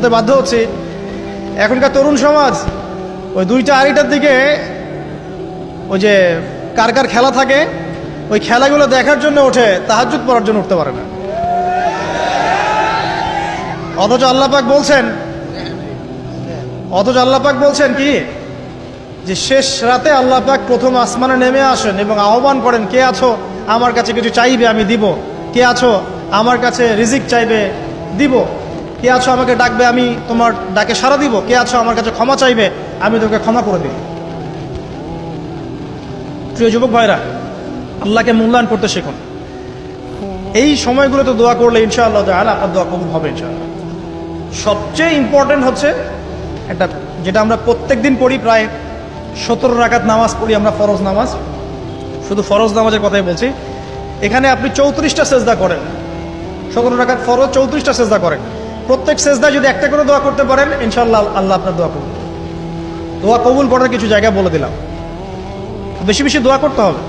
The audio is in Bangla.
বলতে বাধ্য হচ্ছি, এখনকার তরুণ সমাজ ওই 2টা আড়াইটার দিকে ওই যে কার কার খেলা থাকে ওই খেলাগুলো দেখার জন্য ওঠে, তাহাজ্জুদ পড়ার জন্য উঠতে পারে না। অথচ আল্লাহ পাক বলছেন কি যে শেষ রাতে আল্লাহ পাক প্রথম আসমানে নেমে আসেন এবং আহ্বান করেন, কে আছো আমার কাছে কিছু চাইবে আমি দিব, কে আছো আমার কাছে রিজিক চাইবে দিব, কে আছো আমাকে ডাকবে আমি তোমার ডাকে সাড়া দিব, কে আছো আমার কাছে ক্ষমা চাইবে আমি তোকে ক্ষমা করে দিব। প্রিয় যুবক ভাইরা, আল্লাহকে মূল্যায়ন করতে শিখুন। এই সময়গুলোতে দোয়া করলে ইনশাআল্লাহ তাআলা আপনার দোয়া কবুল হবে ইনশাআল্লাহ। সবচেয়ে ইম্পর্টেন্ট হচ্ছে একটা, যেটা আমরা প্রত্যেক দিন পড়ি, প্রায় 17 রাকাত নামাজ পড়ি আমরা, ফরজ নামাজ, শুধু ফরজ নামাজের কথাই বলছি। এখানে আপনি 34টা সেজদা করেন, 17 রাকাত ফরজ, 34টা সেজদা করেন। প্রত্যেক সেজদায় যদি একটা করে দোয়া করতে পারেন ইনশাআল্লাহ আল্লাহ আপনার দোয়া কবুল। দোয়া কবুল করার কিছু জায়গা বলে দিলাম, বেশি বেশি দোয়া করতে হবে।